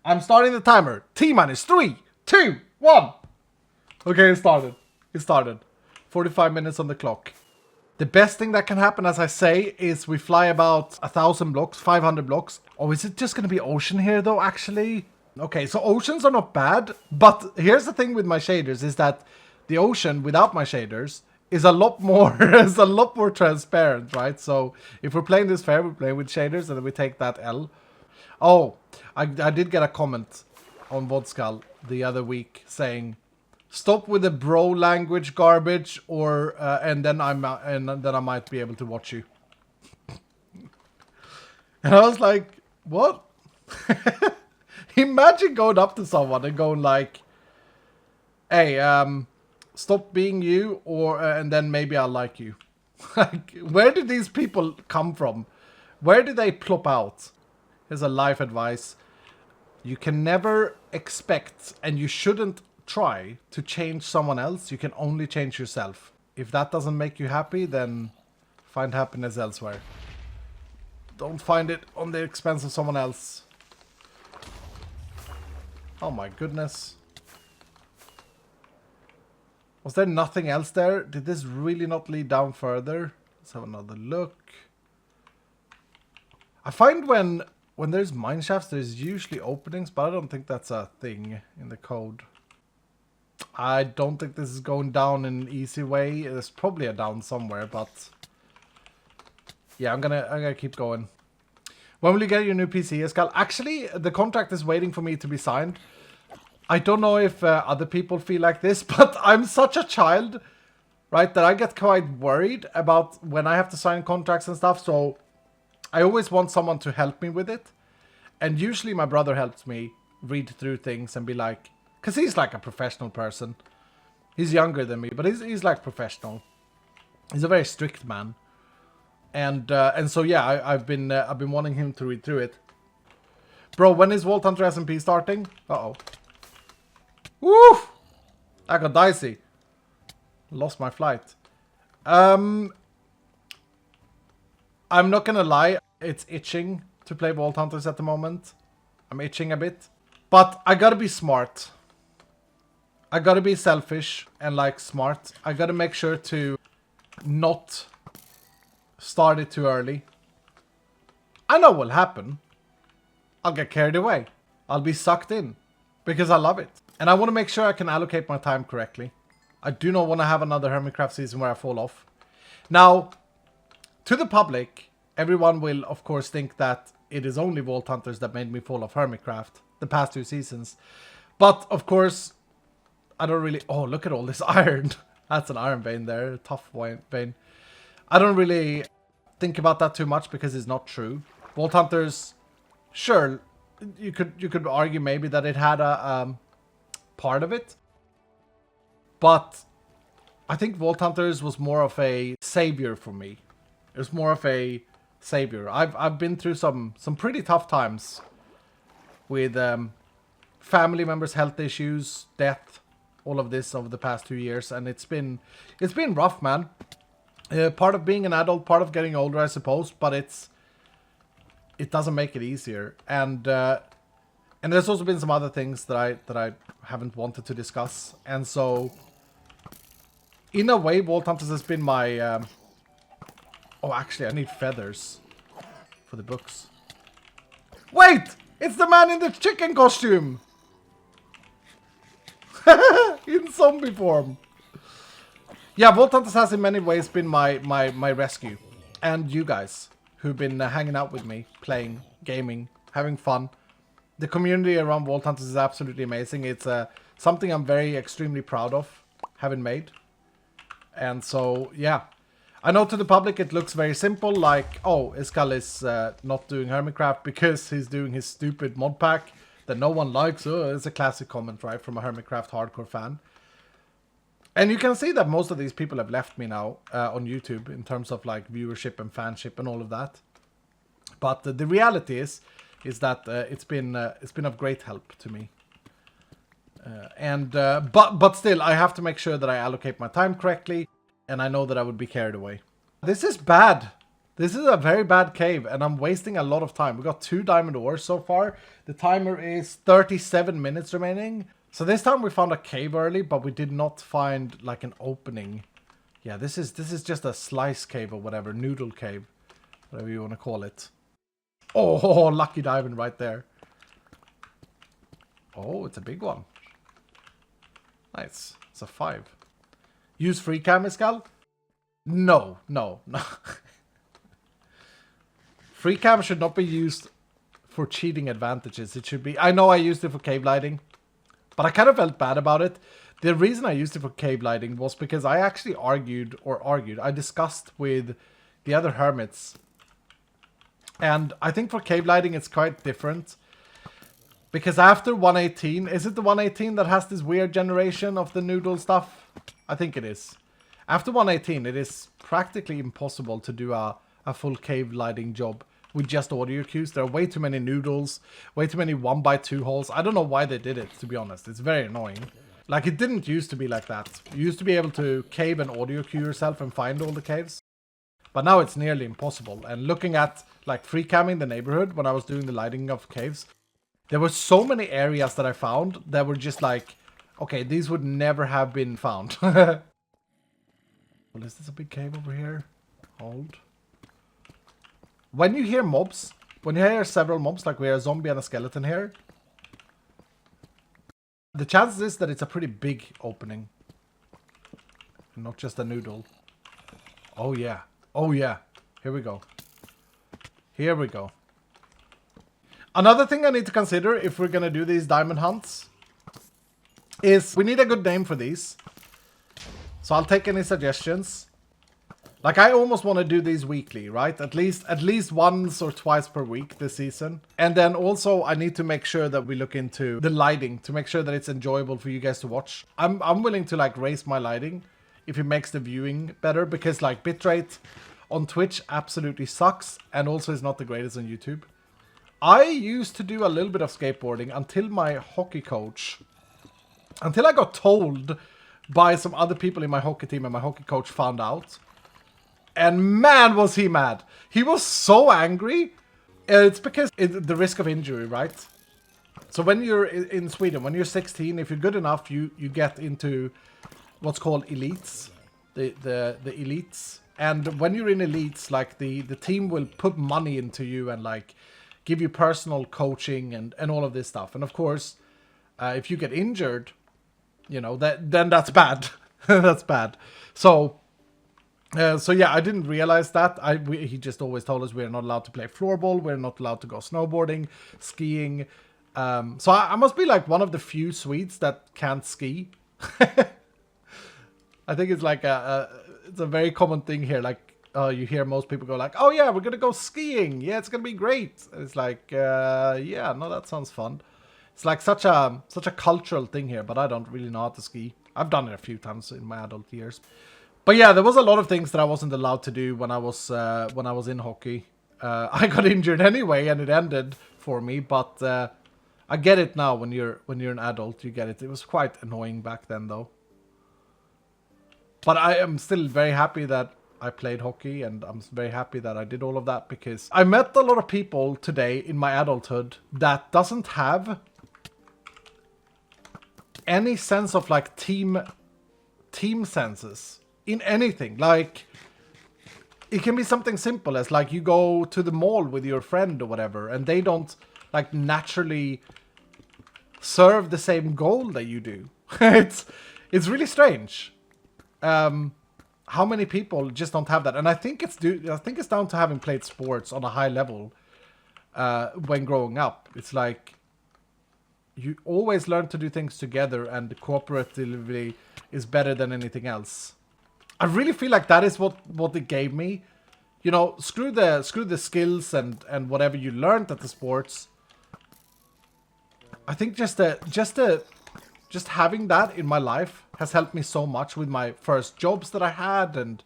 I'm starting the timer. T-minus 3, 2, 1. Okay, it started. It started. 45 minutes on the clock. The best thing that can happen, as I say, is we fly about 1,000 blocks, 500 blocks. Oh, is it just going to be ocean here, though, actually? Okay, so oceans are not bad. But here's the thing with my shaders, is that the ocean, without my shaders, is a lot more is a lot more transparent, right? So if we're playing this fair, we play with shaders, and then we take that L. Oh, I did get a comment on Iskall the other week saying, "Stop with the bro language garbage, or and then I might be able to watch you." And I was like, "What?" Imagine going up to someone and going like, "Hey, stop being you, or and then maybe I'll like you." Like, where did these people come from? Where did they plop out? Here's a life advice. You can never expect, and you shouldn't try to change someone else. You can only change yourself. If that doesn't make you happy, then find happiness elsewhere. Don't find it on the expense of someone else. Oh my goodness. Was there nothing else there? Did this really not lead down further? Let's have another look. I find when there's mine shafts, there's usually openings, but I don't think that's a thing in the code. I don't think this is going down in an easy way. There's probably a down somewhere, but yeah, I'm gonna keep going. When will you get your new PC, Iskall? Actually, the contract is waiting for me to be signed. I don't know if other people feel like this, but I'm such a child, right, that I get quite worried about when I have to sign contracts and stuff, so I always want someone to help me with it. And usually my brother helps me read through things and be like, because he's like a professional person. He's younger than me, but he's like professional. He's a very strict man. And so yeah, I've been wanting him to read through it. Bro, when is Vault Hunter SMP starting? Uh-oh. Woo! That got dicey. Lost my flight. I'm not gonna lie, it's itching to play Vault Hunters at the moment. I'm itching a bit. But I gotta be smart. I gotta be selfish and like smart. I gotta make sure to not start it too early. I know what'll happen. I'll get carried away. I'll be sucked in because I love it. And I want to make sure I can allocate my time correctly. I do not want to have another Hermitcraft season where I fall off. Now, to the public, everyone will of course think that it is only Vault Hunters that made me fall off Hermitcraft the past 2 seasons. But of course, I don't really... Oh, look at all this iron. That's an iron vein there. A tough vein. I don't really think about that too much because it's not true. Vault Hunters, sure, you could argue maybe that it had a part of it. But I think Vault Hunters was more of a savior for me. It was more of a savior. I've been through some pretty tough times with family members' health issues, death, all of this over the past 2 years, and it's been rough, man. Part of being an adult, part of getting older, I suppose, but it doesn't make it easier. And there's also been some other things that I haven't wanted to discuss, and so in a way, Vault Hunters has been my... Oh, actually, I need feathers for the books. Wait! It's the man in the chicken costume! In zombie form. Yeah, Vault Hunters has in many ways been my rescue. And you guys, who've been hanging out with me, playing, gaming, having fun. The community around Vault Hunters is absolutely amazing. It's something I'm very extremely proud of having made. And so, yeah. I know to the public it looks very simple, like, oh, Iskall is not doing Hermitcraft because he's doing his stupid mod pack that no one likes. Oh, it's a classic comment, right, from a Hermitcraft hardcore fan. And you can see that most of these people have left me now on YouTube in terms of like viewership and fanship and all of that. But the reality is that it's been of great help to me. But still, I have to make sure that I allocate my time correctly, and I know that I would be carried away. This is bad. This is a very bad cave, and I'm wasting a lot of time. We got 2 diamond ores so far. The timer is 37 minutes remaining. So this time we found a cave early, but we did not find like an opening. Yeah, this is just a slice cave or whatever, noodle cave, whatever you want to call it. Oh, lucky diamond right there. Oh, it's a big one. Nice. It's a 5. Use free cam, Iskall? No. Free cam should not be used for cheating advantages. It should be... I know I used it for cave lighting, but I kind of felt bad about it. The reason I used it for cave lighting was because I actually I discussed with the other hermits. And I think for cave lighting it's quite different. Because after 118, is it the 118 that has this weird generation of the noodle stuff? I think it is. After 118, it is practically impossible to do a full cave lighting job with just audio cues. There are way too many noodles, way too many 1x2 holes. I don't know why they did it, to be honest. It's very annoying. Like, it didn't used to be like that. You used to be able to cave and audio cue yourself and find all the caves. But now it's nearly impossible. And looking at, like, free camming the neighborhood when I was doing the lighting of caves, there were so many areas that I found that were just like, okay, these would never have been found. Well, is this a big cave over here? Hold. When you hear mobs, when you hear several mobs, like we have a zombie and a skeleton here, the chances is that it's a pretty big opening. Not just a noodle. Oh yeah. Oh yeah. Here we go. Here we go. Another thing I need to consider if we're gonna do these diamond hunts is we need a good name for these. So I'll take any suggestions. Like, I almost want to do these weekly, right? At least once or twice per week this season. And then also I need to make sure that we look into the lighting to make sure that it's enjoyable for you guys to watch. I'm willing to like raise my lighting if it makes the viewing better, because like bitrate on Twitch absolutely sucks and also is not the greatest on YouTube. I used to do a little bit of skateboarding until my hockey coach, until I got told by some other people in my hockey team and my hockey coach found out. And man, was he mad. He was so angry. It's because the risk of injury, right? So when you're in Sweden, when you're 16, if you're good enough, you get into what's called elites. The elites. And when you're in elites, like the team will put money into you and like give you personal coaching and all of this stuff. And of course, if you get injured, you know, then that's bad. That's bad. So yeah, I didn't realize that. He just always told us we're not allowed to play floorball. We're not allowed to go snowboarding, skiing. So I must be like one of the few Swedes that can't ski. I think it's like it's a very common thing here. Like, you hear most people go like, oh yeah, we're going to go skiing. Yeah, it's going to be great. And it's like, yeah, no, that sounds fun. It's like such a cultural thing here, but I don't really know how to ski. I've done it a few times in my adult years. But yeah, there was a lot of things that I wasn't allowed to do when I was in hockey. I got injured anyway, and it ended for me. But I get it now. When you're an adult, you get it. It was quite annoying back then, though. But I am still very happy that I played hockey, and I'm very happy that I did all of that, because I met a lot of people today in my adulthood that doesn't have any sense of like team senses. In anything, like it can be something simple as like you go to the mall with your friend or whatever, and they don't like naturally serve the same goal that you do. It's really strange. How many people just don't have that? And I think it's down to having played sports on a high level when growing up. It's like you always learn to do things together, and cooperatively is better than anything else. I really feel like that is what it gave me. You know, screw the skills and whatever you learned at the sports. I think just having that in my life has helped me so much with my first jobs that I had, and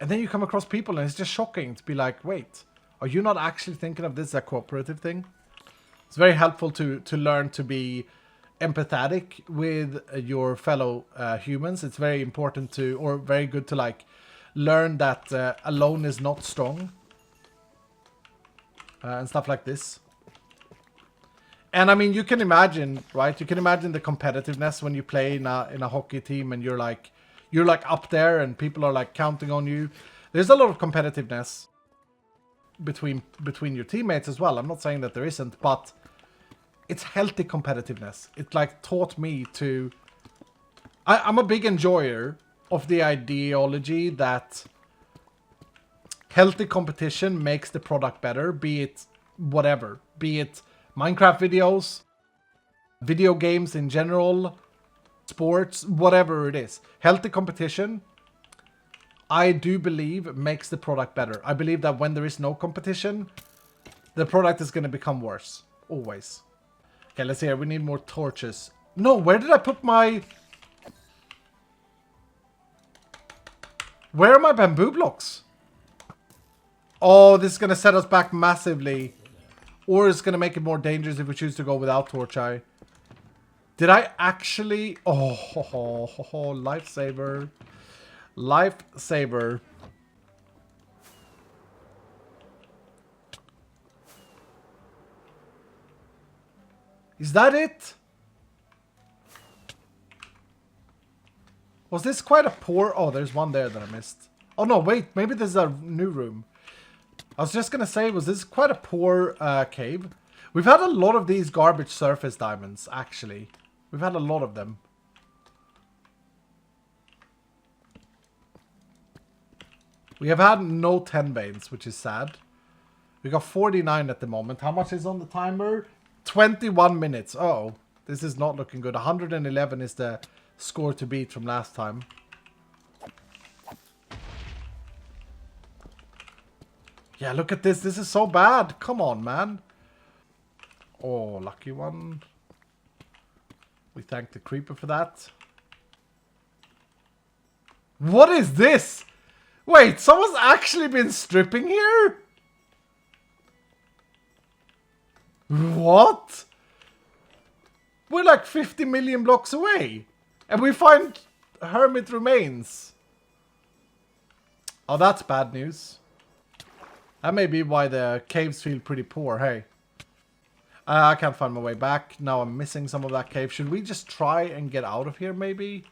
then you come across people and it's just shocking to be like, wait, are you not actually thinking of this as a cooperative thing? It's very helpful to learn to be empathetic with your fellow humans. It's very important or very good to like learn that alone is not strong. and stuff like this. And I mean, you can imagine, right? You can imagine the competitiveness when you play in a hockey team and you're like up there and people are like counting on you. There's a lot of competitiveness between your teammates as well. I'm not saying that there isn't, but it's healthy competitiveness. It like taught me to... I'm a big enjoyer of the ideology that healthy competition makes the product better, be it whatever. Be it Minecraft videos, video games in general, sports, whatever it is. Healthy competition, I do believe, makes the product better. I believe that when there is no competition, the product is going to become worse. Always. Okay, let's see here. We need more torches. No, where did I put my... Where are my bamboo blocks? Oh, this is going to set us back massively. Or it's going to make it more dangerous if we choose to go without torch eye. Did I actually... Oh, lifesaver. Lifesaver. Is that it? Was this quite a poor... Oh, there's one there that I missed. Oh, no, wait. Maybe this is a new room. I was just going to say, was this quite a poor cave? We've had a lot of these garbage surface diamonds, actually. We've had a lot of them. We have had no 10 veins, which is sad. We got 49 at the moment. How much is on the timer? 21 minutes. Uh-oh. This is not looking good. 111 is the score to beat from last time. Yeah, look at this. This is so bad. Come on, man. Oh, lucky one. We thank the creeper for that. What is this? Wait, someone's actually been stripping here? What? We're like 50 million blocks away. And we find hermit remains. Oh, that's bad news. That may be why the caves feel pretty poor, hey. I can't find my way back. Now I'm missing some of that cave. Should we just try and get out of here, maybe?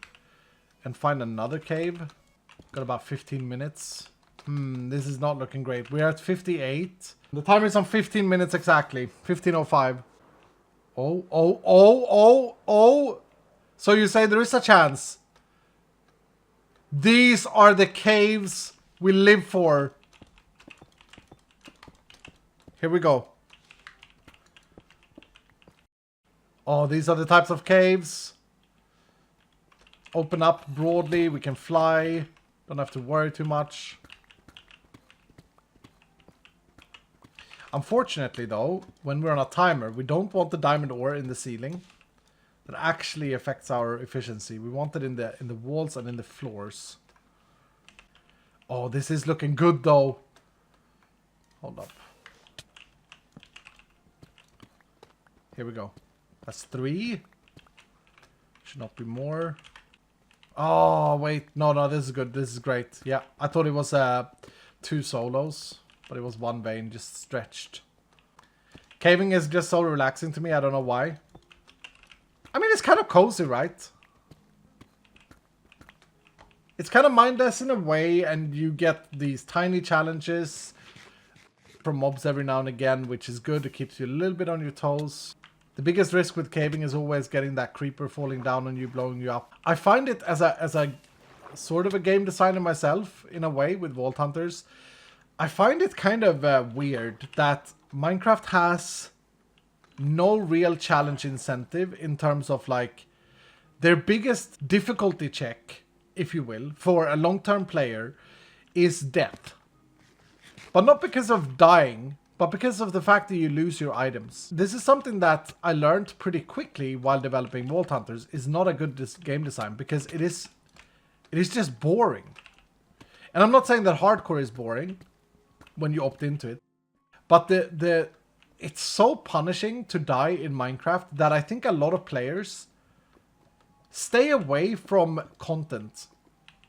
And find another cave? Got about 15 minutes. This is not looking great. We're at 58. The timer is on 15 minutes exactly. 15:05. Oh. So you say there is a chance. These are the caves we live for. Here we go. Oh, these are the types of caves. Open up broadly. We can fly. Don't have to worry too much. Unfortunately, though, when we're on a timer, we don't want the diamond ore in the ceiling. That actually affects our efficiency. We want it in the walls and in the floors. Oh, this is looking good, though. Hold up. Here we go. That's 3. Should not be more. Oh, wait. No, this is good. This is great. Yeah, I thought it was 2 solos. But it was 1 vein, just stretched. Caving is just so relaxing to me. I don't know why. I mean, it's kind of cozy, right? It's kind of mindless in a way. And you get these tiny challenges from mobs every now and again. Which is good. It keeps you a little bit on your toes. The biggest risk with caving is always getting that creeper falling down on you, blowing you up. I find it as a sort of a game designer myself, in a way, with Vault Hunters. I find it kind of weird that Minecraft has no real challenge incentive in terms of like their biggest difficulty check, if you will, for a long-term player is death. But not because of dying, but because of the fact that you lose your items. This is something that I learned pretty quickly while developing Vault Hunters is not a good game design because it is just boring. And I'm not saying that hardcore is boring when you opt into it, but it's so punishing to die in Minecraft that I think a lot of players stay away from content.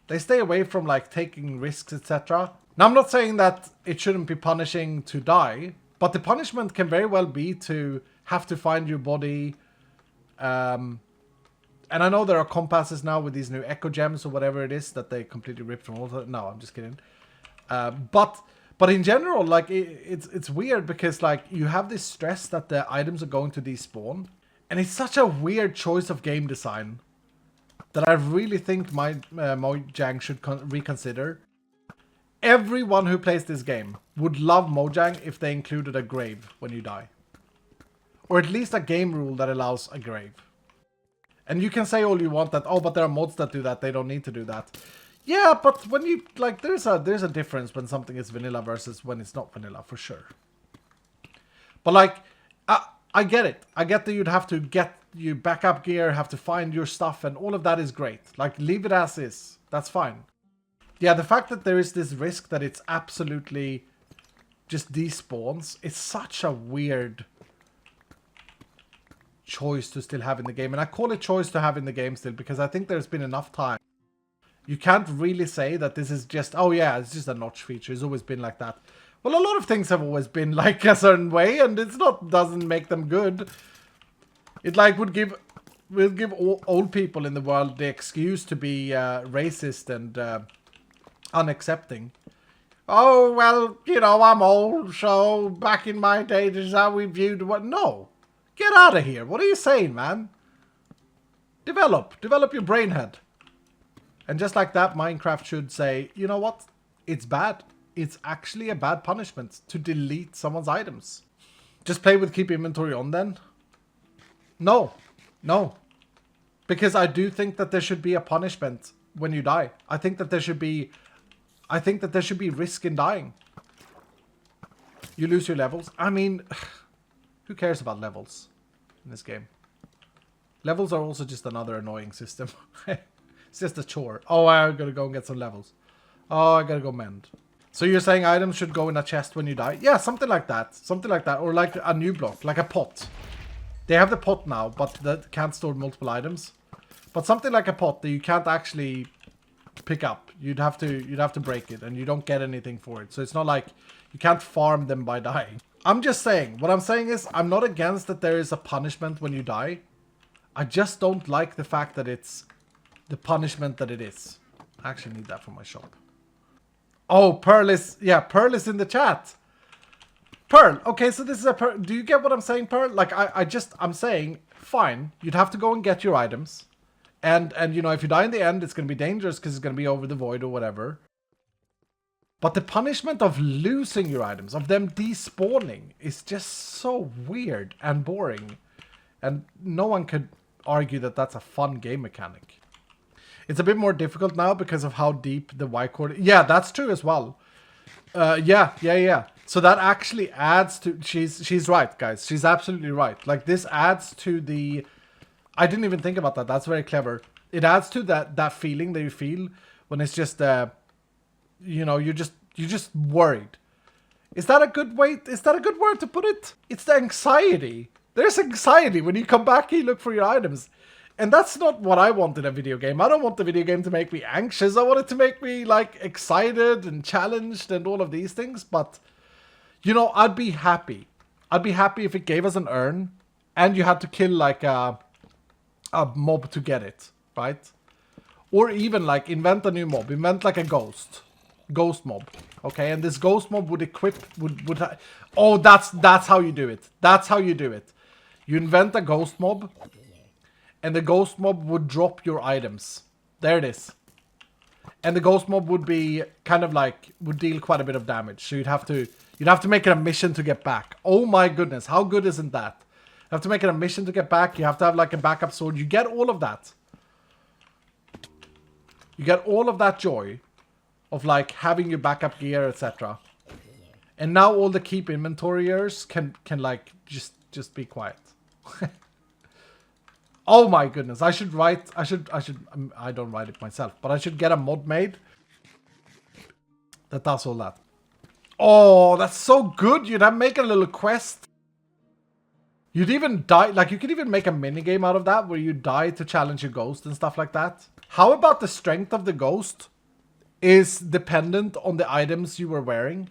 They stay away from like taking risks, etc. Now I'm not saying that it shouldn't be punishing to die, But the punishment can very well be to have to find your body. And I know there are compasses now with these new echo gems or whatever it is that they completely ripped from all. No, I'm just kidding. But in general, like it's weird because like you have this stress that the items are going to despawn, and it's such a weird choice of game design that I really think Mojang should reconsider. Everyone who plays this game would love Mojang if they included a grave when you die. Or at least a game rule that allows a grave. And you can say all you want that, oh, but there are mods that do that, they don't need to do that. Yeah, but when you, like, there's a difference when something is vanilla versus when it's not vanilla, for sure. But, like, I get it. I get that you'd have to get your backup gear, have to find your stuff, and all of that is great. Like, leave it as is. That's fine. Yeah, the fact that there is this risk that it's absolutely just despawns is such a weird choice to still have in the game. And I call it choice to have in the game still because I think there's been enough time. You can't really say that this is just, oh yeah, it's just a notch feature. It's always been like that. Well, a lot of things have always been like a certain way, and it's not, doesn't make them good. It like will give old people in the world the excuse to be racist and unaccepting. Oh, well, you know, I'm old, so back in my day, this is how we viewed what. No. Get out of here. What are you saying, man? Develop your brain head. And just like that, Minecraft should say, you know what? It's bad. It's actually a bad punishment to delete someone's items. Just play with keep inventory on then? No. No. Because I do think that there should be a punishment when you die. I think that there should be risk in dying. You lose your levels. I mean, who cares about levels in this game? Levels are also just another annoying system. It's just a chore. Oh, I gotta go and get some levels. Oh, I gotta go mend. So you're saying items should go in a chest when you die? Yeah, something like that. Something like that. Or like a new block, like a pot. They have the pot now, but that can't store multiple items. But something like a pot that you can't actually pick up. You'd have to break it, and you don't get anything for it. So it's not like you can't farm them by dying. I'm just saying. What I'm saying is I'm not against that there is a punishment when you die. I just don't like the fact that it's the punishment that it is. I actually need that for my shop. Oh, Pearl is in the chat. Pearl, okay, so this is a Pearl. Do you get what I'm saying, Pearl? Like, I'm saying, fine, you'd have to go and get your items. And you know, if you die in the end, it's going to be dangerous because it's going to be over the void or whatever. But the punishment of losing your items, of them despawning, is just so weird and boring. And no one could argue that that's a fun game mechanic. It's a bit more difficult now because of how deep the Y cord... Yeah, that's true as well. Yeah. So that actually adds to... She's right, guys. She's absolutely right. Like, this adds to the... I didn't even think about that. That's very clever. It adds to that feeling that you feel when it's just... you know, you're just worried. Is that a good way? Is that a good word to put it? It's the anxiety. There's anxiety when you come back and you look for your items. And that's not what I want in a video game. I don't want the video game to make me anxious. I want it to make me, like, excited and challenged and all of these things. But, you know, I'd be happy. I'd be happy if it gave us an urn and you had to kill, like, a mob to get it, right? Or even, like, invent a new mob. Invent, like, a ghost mob. Okay, and this ghost mob would equip... Oh, that's how you do it. That's how you do it. You invent a ghost mob... And the ghost mob would drop your items. There it is. And the ghost mob would be kind of like, would deal quite a bit of damage. So you'd have to make it a mission to get back. Oh my goodness, how good isn't that? You have to make it a mission to get back. You have to have like a backup sword. You get all of that. You get all of that joy of like having your backup gear, etc. And now all the keep inventoriers can like just be quiet. Oh my goodness, I don't write it myself, but I should get a mod made that does all that. Oh, that's so good. You'd have make a little quest. You'd even die, like you could even make a mini game out of that where you die to challenge your ghost and stuff like that. How about the strength of the ghost is dependent on the items you were wearing?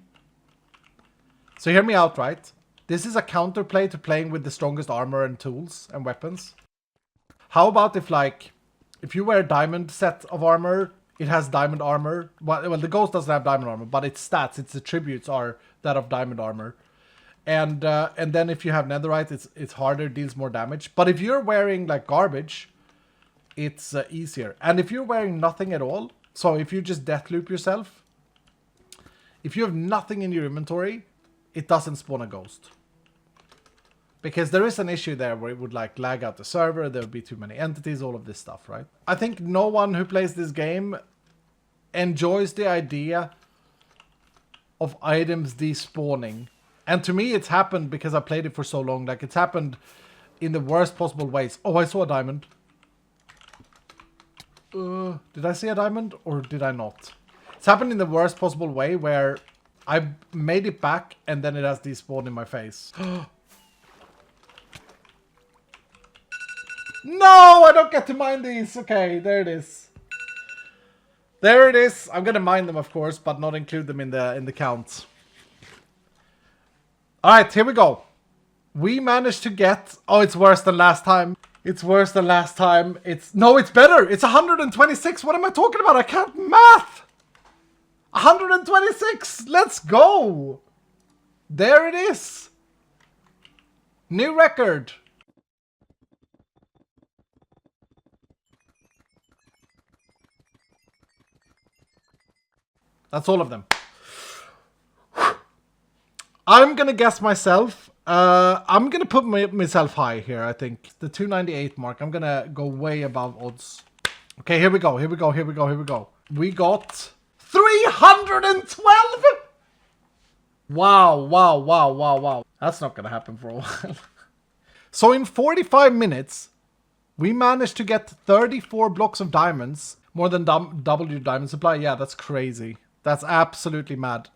So hear me out, right? This is a counterplay to playing with the strongest armor and tools and weapons. How about if, like, if you wear a diamond set of armor, it has diamond armor. Well, the ghost doesn't have diamond armor, but its stats, its attributes are that of diamond armor. And then if you have netherite, it's harder, deals more damage. But if you're wearing like garbage, it's easier. And if you're wearing nothing at all, so if you just deathloop yourself, if you have nothing in your inventory, it doesn't spawn a ghost. Because there is an issue there where it would like lag out the server, there would be too many entities, all of this stuff, right? I think no one who plays this game enjoys the idea of items despawning. And to me, it's happened because I played it for so long. Like, it's happened in the worst possible ways. Oh, I saw a diamond. Did I see a diamond or did I not? It's happened in the worst possible way where I made it back and then it has despawned in my face. No, I don't get to mine these. Okay, there it is. There it is. I'm gonna mine them, of course, but not include them in the count. Alright, here we go. We managed to get... Oh, it's worse than last time. It's worse than last time. No, it's better. It's 126. What am I talking about? I can't math. 126. Let's go. There it is. New record. That's all of them. I'm gonna guess myself. I'm gonna put myself high here, I think. The 298 mark. I'm gonna go way above odds. Okay, here we go. Here we go. Here we go. Here we go. We got 312! Wow, wow, wow, wow, wow. That's not gonna happen for a while. So in 45 minutes, we managed to get 34 blocks of diamonds. More than double your diamond supply. Yeah, that's crazy. That's absolutely mad.